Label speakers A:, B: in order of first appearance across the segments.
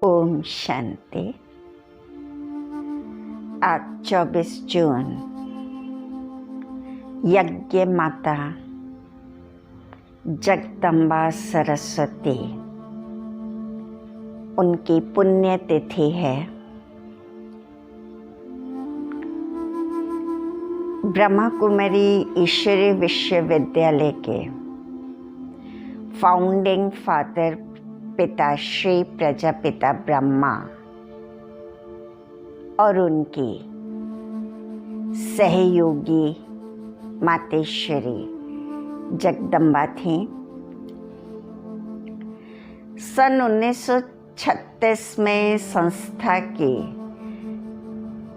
A: ओम शांति। आज 24 जून यज्ञ माता जगदम्बा सरस्वती उनकी पुण्यतिथि है। ब्रह्मा कुमारी ईश्वरीय विश्वविद्यालय के फाउंडिंग फादर पिता श्री प्रजापिता ब्रह्मा और उनकी सहयोगी मातेश्वरी जगदम्बा थी। सन 1936 में संस्था की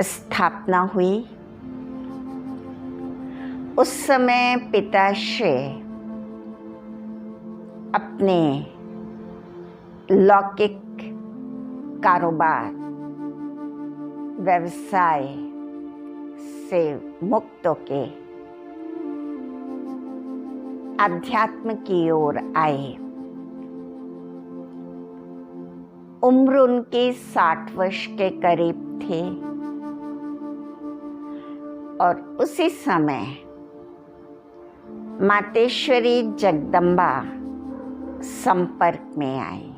A: स्थापना हुई। उस समय पिताश्री अपने लौकिक कारोबार व्यवसाय से मुक्त होके अध्यात्म की ओर आए। उम्र उनकी 60 वर्ष के करीब थी और उसी समय मातेश्वरी जगदम्बा संपर्क में आई।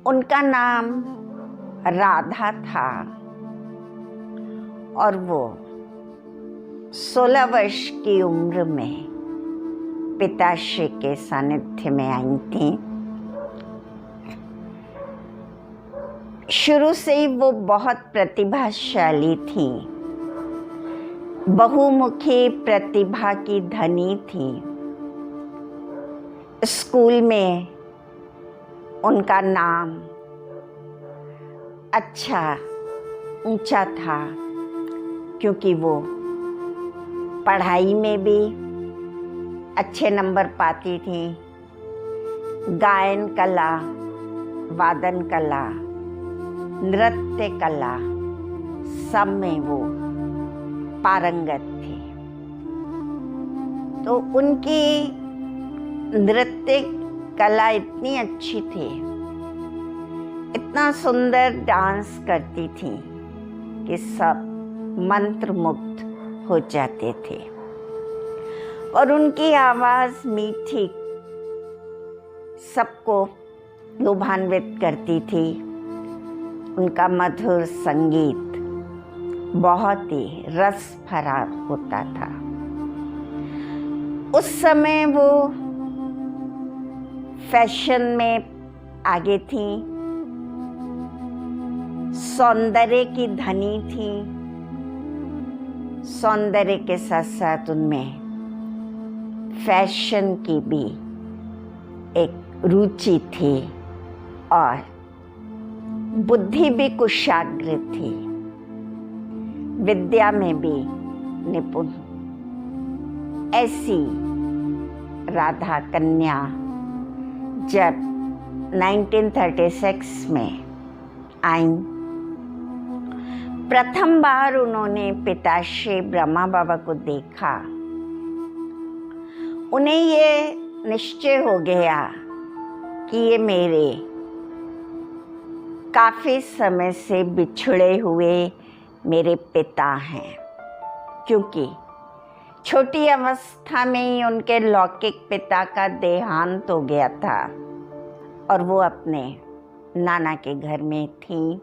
A: उनका नाम राधा था और वो 16 वर्ष की उम्र में पिताश्री के सानिध्य में आई थी। शुरू से ही वो बहुत प्रतिभाशाली थी, बहुमुखी प्रतिभा की धनी थी। स्कूल में उनका नाम अच्छा ऊंचा था क्योंकि वो पढ़ाई में भी अच्छे नंबर पाती थी। गायन कला, वादन कला, नृत्य कला सब में वो पारंगत थी। तो उनकी नृत्य कला इतनी अच्छी थी, इतना सुंदर डांस करती थी कि सब मंत्रमुग्ध हो जाते थे। और उनकी आवाज़ मीठी सबको लुभान्वित करती थी। उनका मधुर संगीत बहुत ही रस भरा होता था। उस समय वो फैशन में आगे थी, सौंदर्य की धनी थी। सौंदर्य के साथ साथ उनमें फैशन की भी एक रुचि थी और बुद्धि भी कुशाग्र थी, विद्या में भी निपुण। ऐसी राधा कन्या जब 1936 में आई, प्रथम बार उन्होंने पिताश्री ब्रह्मा बाबा को देखा। उन्हें ये निश्चय हो गया कि ये मेरे काफ़ी समय से बिछड़े हुए मेरे पिता हैं, क्योंकि छोटी अवस्था में ही उनके लौकिक पिता का देहांत हो गया था और वो अपने नाना के घर में थी,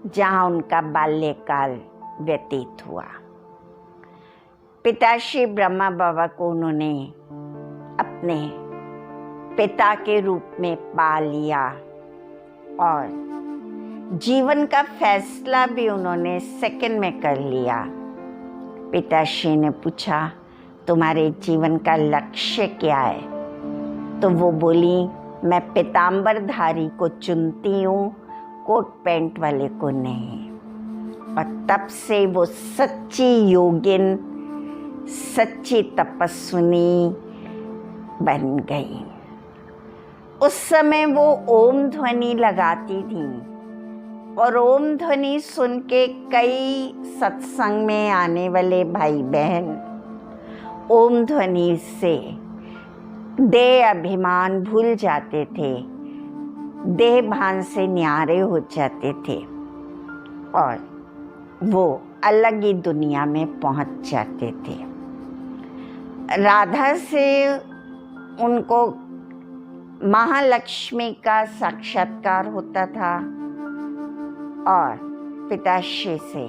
A: जहाँ उनका बाल्यकाल व्यतीत हुआ। पिताश्री ब्रह्मा बाबा को उन्होंने अपने पिता के रूप में पा लिया और जीवन का फैसला भी उन्होंने सेकंड में कर लिया। पिताश्री ने पूछा, तुम्हारे जीवन का लक्ष्य क्या है? तो वो बोली, मैं पीताम्बरधारी को चुनती हूँ, कोट पैंट वाले को नहीं। और तब से वो सच्ची योगिन, सच्ची तपस्विनी बन गई। उस समय वो ओम ध्वनि लगाती थी और ओम ध्वनि सुन के कई सत्संग में आने वाले भाई बहन ओम ध्वनि से देह अभिमान भूल जाते थे देह भान से न्यारे हो जाते थे और वो अलग ही दुनिया में पहुंच जाते थे। राधा से उनको महालक्ष्मी का साक्षात्कार होता था और पिताश्री से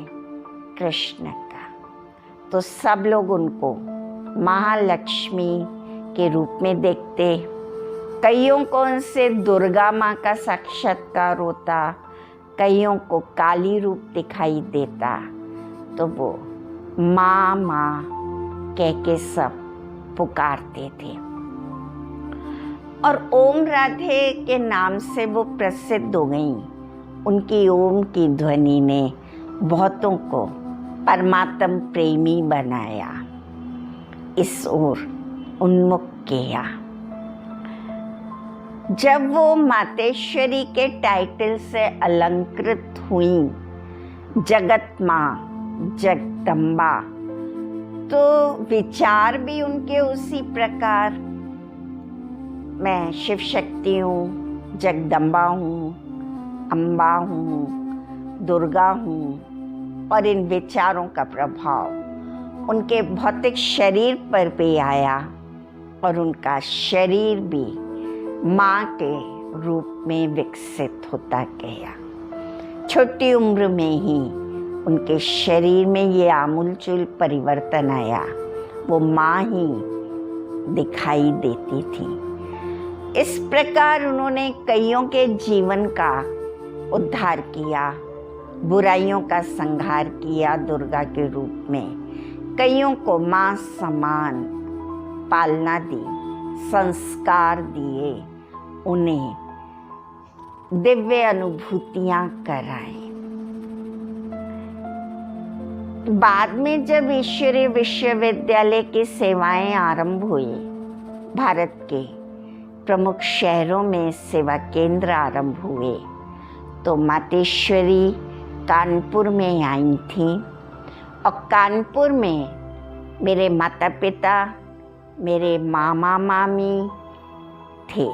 A: कृष्ण का। तो सब लोग उनको महालक्ष्मी के रूप में देखते। कईयों को उनसे दुर्गा माँ का साक्षात्कार होता, कईयों को काली रूप दिखाई देता। तो वो माँ माँ कह के सब पुकारते थे और ओम राधे के नाम से वो प्रसिद्ध हो गईं। उनकी ओम की ध्वनि ने बहुतों को परमात्म प्रेमी बनाया, इस ओर उन्मुख किया। जब वो मातेश्वरी के टाइटल से अलंकृत हुई, जगत माँ, जगदम्बा, तो विचार भी उनके उसी प्रकार। मैं शिव शक्ति हूँ, जगदम्बा हूँ, अम्बा हूँ, दुर्गा हूँ। और इन विचारों का प्रभाव उनके भौतिक शरीर पर भी आया और उनका शरीर भी माँ के रूप में विकसित होता गया। छोटी उम्र में ही उनके शरीर में ये आमूलचूल परिवर्तन आया। वो माँ ही दिखाई देती थी। इस प्रकार उन्होंने कईयों के जीवन का उद्धार किया, बुराइयों का संहार किया दुर्गा के रूप में। कईयों को माँ समान पालना दी, संस्कार दिए, उन्हें दिव्य अनुभूतियां कराई। बाद में जब ईश्वरीय विश्वविद्यालय की सेवाएं आरंभ हुई, भारत के प्रमुख शहरों में सेवा केंद्र आरंभ हुए, तो मातेश्वरी कानपुर में आई थी। और कानपुर में मेरे माता पिता, मेरे मामा मामी थे।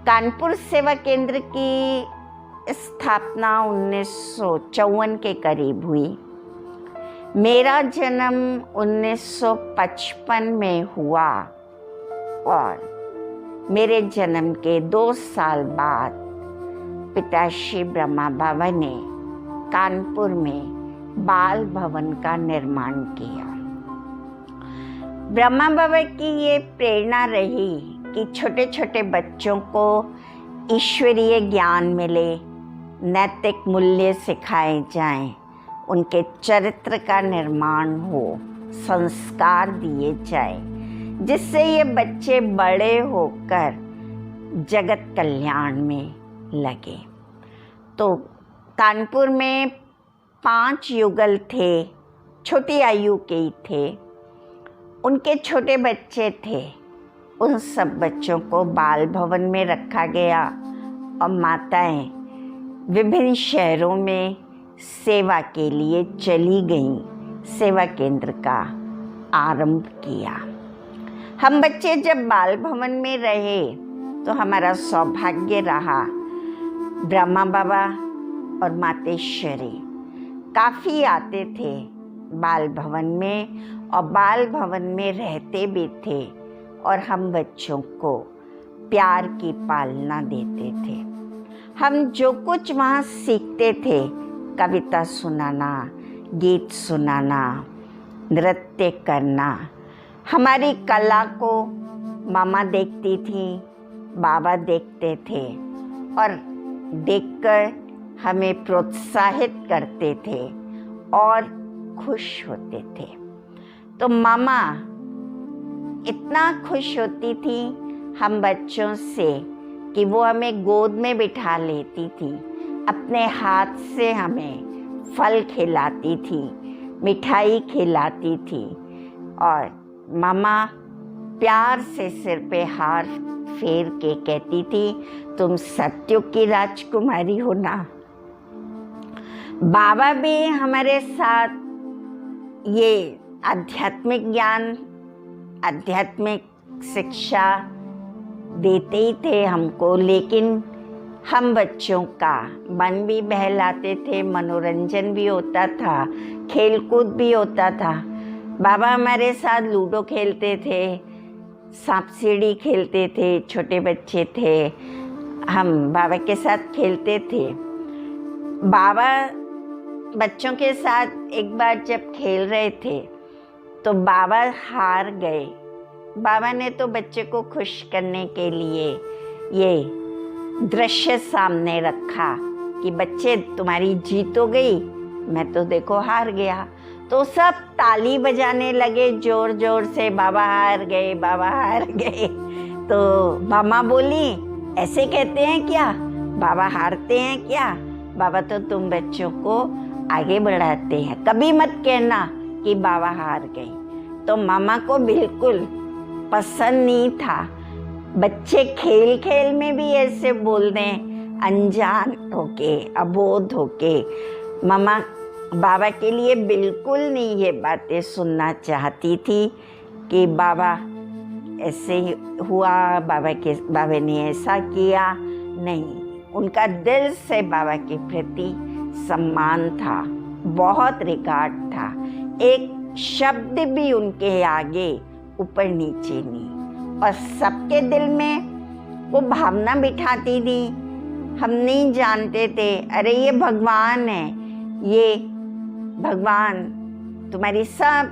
A: कानपुर सेवा केंद्र की स्थापना 1954 के करीब हुई। मेरा जन्म 1955 में हुआ और मेरे जन्म के 2 साल बाद पिताश्री ब्रह्मा बाबा ने कानपुर में बाल भवन का निर्माण किया। ब्रह्मा बाबा की ये प्रेरणा रही कि छोटे छोटे बच्चों को ईश्वरीय ज्ञान मिले, नैतिक मूल्य सिखाए जाएं, उनके चरित्र का निर्माण हो, संस्कार दिए जाए, जिससे ये बच्चे बड़े होकर जगत कल्याण में लगे। तो कानपुर में 5 युगल थे, छोटी आयु के ही थे। उनके छोटे बच्चे थे, उन सब बच्चों को बाल भवन में रखा गया और माताएं विभिन्न शहरों में सेवा के लिए चली गईं। सेवा केंद्र का आरंभ किया। हम बच्चे जब बाल भवन में रहे तो हमारा सौभाग्य रहा, ब्रह्मा बाबा और मातेश्वरी काफ़ी आते थे बाल भवन में और बाल भवन में रहते भी थे और हम बच्चों को प्यार की पालना देते थे। हम जो कुछ वहाँ सीखते थे, कविता सुनाना, गीत सुनाना, नृत्य करना, हमारी कला को मामा देखती थी, बाबा देखते थे और देखकर हमें प्रोत्साहित करते थे और खुश होते थे। तो मामा इतना खुश होती थी हम बच्चों से कि वो हमें गोद में बिठा लेती थी, अपने हाथ से हमें फल खिलाती थी, मिठाई खिलाती थी और मामा प्यार से सिर पे हाथ फेर के कहती थी, तुम सत्युग की राजकुमारी हो ना। बाबा भी हमारे साथ ये आध्यात्मिक ज्ञान, आध्यात्मिक शिक्षा देते ही थे हमको, लेकिन हम बच्चों का मन भी बहलाते थे, मनोरंजन भी होता था, खेलकूद भी होता था। बाबा हमारे साथ लूडो खेलते थे, सांप सीढ़ी खेलते थे, छोटे बच्चे थे, हम बाबा के साथ खेलते थे। बाबा बच्चों के साथ एक बार जब खेल रहे थे तो बाबा हार गए। बाबा ने तो बच्चे को खुश करने के लिए ये दृश्य सामने रखा कि बच्चे तुम्हारी जीत हो गई, मैं तो देखो हार गया। तो सब ताली बजाने लगे जोर जोर से, बाबा हार गए, बाबा हार गए। तो मामा बोली, ऐसे कहते हैं क्या, बाबा हारते हैं क्या? बाबा तो तुम बच्चों को आगे बढ़ाते हैं, कभी मत कहना कि बाबा हार गए। तो मामा को बिल्कुल पसंद नहीं था बच्चे खेल खेल में भी ऐसे बोल दें, अनजान होके, अबोध होके। मामा बाबा के लिए बिल्कुल नहीं ये बातें सुनना चाहती थी कि बाबा ऐसे ही हुआ, बाबा ने ऐसा किया। नहीं, उनका दिल से बाबा के प्रति सम्मान था, बहुत रिगार्ड था। एक शब्द भी उनके आगे ऊपर नीचे नहीं, और सबके दिल में वो भावना बिठाती थी। हम नहीं जानते थे, अरे ये भगवान है, ये भगवान तुम्हारी सब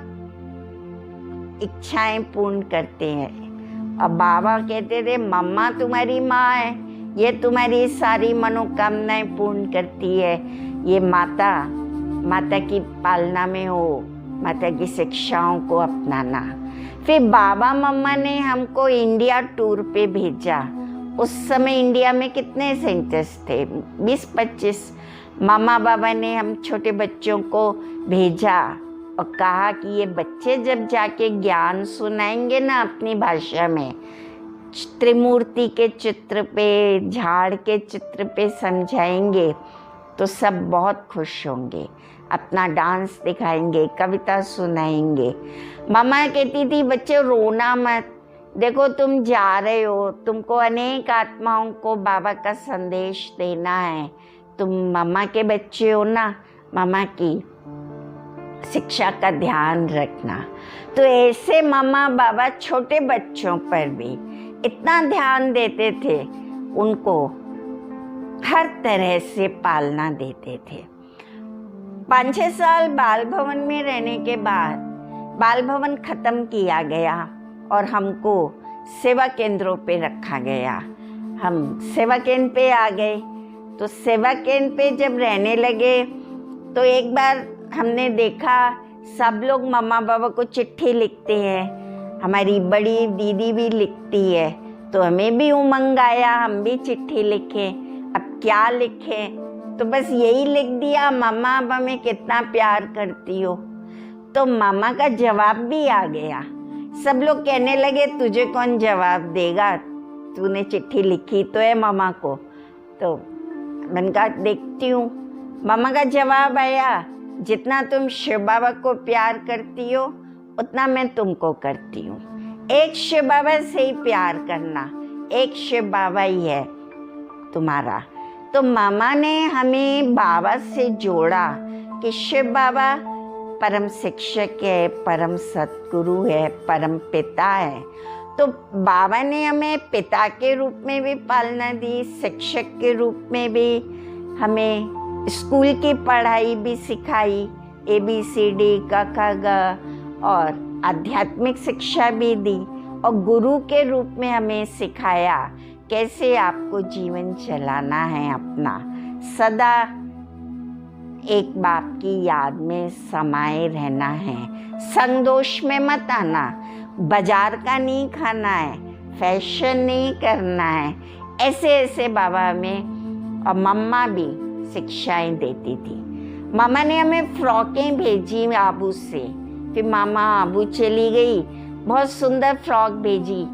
A: इच्छाएं पूर्ण करते हैं। और बाबा कहते थे, मम्मा तुम्हारी माँ है, ये तुम्हारी सारी मनोकामनाएं पूर्ण करती है। ये माता की पालना में हो, माता की शिक्षाओं को अपनाना। फिर बाबा मम्मा ने हमको इंडिया टूर पे भेजा। उस समय इंडिया में कितने सेंटर्स थे, 20-25। मामा बाबा ने हम छोटे बच्चों को भेजा और कहा कि ये बच्चे जब जाके ज्ञान सुनाएंगे ना अपनी भाषा में, त्रिमूर्ति के चित्र पे, झाड़ के चित्र पे समझाएंगे तो सब बहुत खुश होंगे, अपना डांस दिखाएंगे, कविता सुनाएंगे। मामा कहती थी, बच्चे रोना मत, देखो तुम जा रहे हो, तुमको अनेक आत्माओं को बाबा का संदेश देना है, तुम मामा के बच्चे हो ना, मामा की शिक्षा का ध्यान रखना। तो ऐसे मामा बाबा छोटे बच्चों पर भी इतना ध्यान देते थे, उनको हर तरह से पालना देते थे। 5-6 साल बाल भवन में रहने के बाद बाल भवन खत्म किया गया और हमको सेवा केंद्रों पे रखा गया। हम सेवा केंद्र पे आ गए। तो सेवा केंद्र पे जब रहने लगे तो एक बार हमने देखा सब लोग मम्मा बाबा को चिट्ठी लिखते हैं, हमारी बड़ी दीदी भी लिखती है, तो हमें भी उमंग आया, हम भी चिट्ठी लिखें। अब क्या लिखें, तो बस यही लिख दिया, मम्मा आप हमें कितना प्यार करती हो। तो मामा का जवाब भी आ गया। सब लोग कहने लगे, तुझे कौन जवाब देगा, तूने चिट्ठी लिखी तो है मामा को। तो मैंने कहा देखती हूँ। मामा का जवाब आया, जितना तुम शिव बाबा को प्यार करती हो उतना मैं तुमको करती हूँ। एक शिव बाबा से ही प्यार करना, एक शिव बाबा ही है तुम्हारा। तो मामा ने हमें बाबा से जोड़ा कि शिव बाबा परम शिक्षक है, परम सतगुरु है, परम पिता है। तो बाबा ने हमें पिता के रूप में भी पालना दी, शिक्षक के रूप में भी हमें स्कूल की पढ़ाई भी सिखाई, ABCD क ख ग, और आध्यात्मिक शिक्षा भी दी, और गुरु के रूप में हमें सिखाया कैसे आपको जीवन चलाना है अपना। सदा एक बाप की याद में समाये रहना है, संग दोष में मत आना, बाजार का नहीं खाना है, फैशन नहीं करना है। ऐसे ऐसे बाबा हमें और मम्मा भी शिक्षाएं देती थी। मामा ने हमें फ्रॉकें भेजी आबू से, फिर मामा आबू चली गई, बहुत सुंदर फ्रॉक भेजी।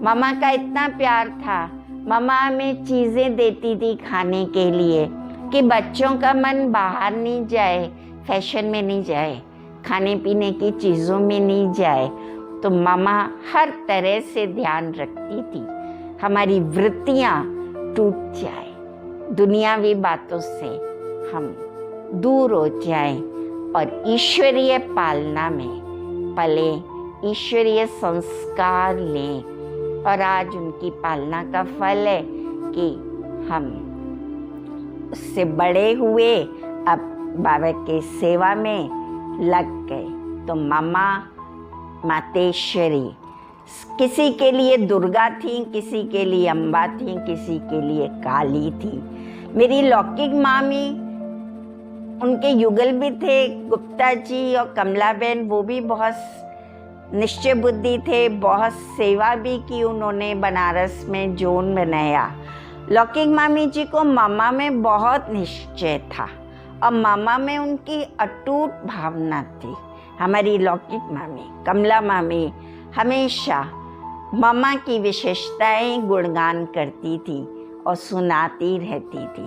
A: मामा का इतना प्यार था, मामा हमें चीज़ें देती थी खाने के लिए कि बच्चों का मन बाहर नहीं जाए, फैशन में नहीं जाए, खाने पीने की चीज़ों में नहीं जाए। तो मामा हर तरह से ध्यान रखती थी हमारी वृत्तियाँ टूट जाए, दुनियावी बातों से हम दूर हो जाएं और ईश्वरीय पालना में पले, ईश्वरीय संस्कार लें। और आज उनकी पालना का फल है कि हम उससे बड़े हुए, अब बाबा के सेवा में लग गए। तो मामा मातेश्वरी किसी के लिए दुर्गा थी, किसी के लिए अम्बा थी, किसी के लिए काली थी। मेरी लौकिक मामी, उनके युगल भी थे, गुप्ता जी और कमलाबेन, वो भी बहुत निश्चय बुद्धि थे, बहुत सेवा भी की उन्होंने, बनारस में जोन बनाया। लौकिक मामी जी को मामा में बहुत निश्चय था और मामा में उनकी अटूट भावना थी। हमारी लौकिक मामी कमला मामी हमेशा मामा की विशेषताएं गुणगान करती थी और सुनाती रहती थी।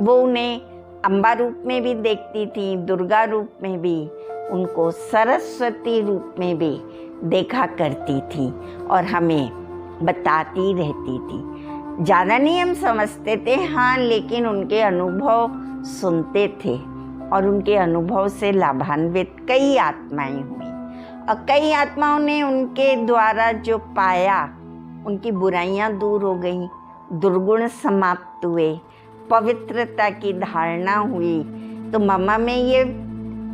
A: वो उन्हें अम्बा रूप में भी देखती थी, दुर्गा रूप में भी, उनको सरस्वती रूप में भी देखा करती थी और हमें बताती रहती थी। ज़्यादा नहीं हम समझते थे, हाँ, लेकिन उनके अनुभव सुनते थे और उनके अनुभव से लाभान्वित कई आत्माएं हुई और कई आत्माओं ने उनके द्वारा जो पाया, उनकी बुराइयां दूर हो गई, दुर्गुण समाप्त हुए, पवित्रता की धारणा हुई। तो मामा में ये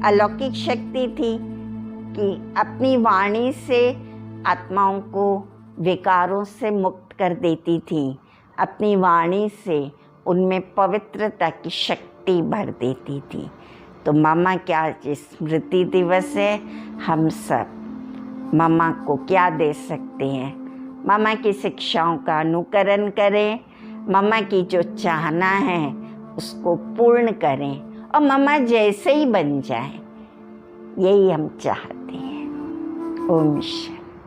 A: अलौकिक शक्ति थी कि अपनी वाणी से आत्माओं को विकारों से मुक्त कर देती थी, अपनी वाणी से उनमें पवित्रता की शक्ति भर देती थी। तो मामा क्या स्मृति दिवस है, हम सब मामा को क्या दे सकते हैं? मामा की शिक्षाओं का अनुकरण करें, मामा की जो चाहना है उसको पूर्ण करें और मामा जैसे ही बन जाए, यही हम चाहते हैं। ओम शांति।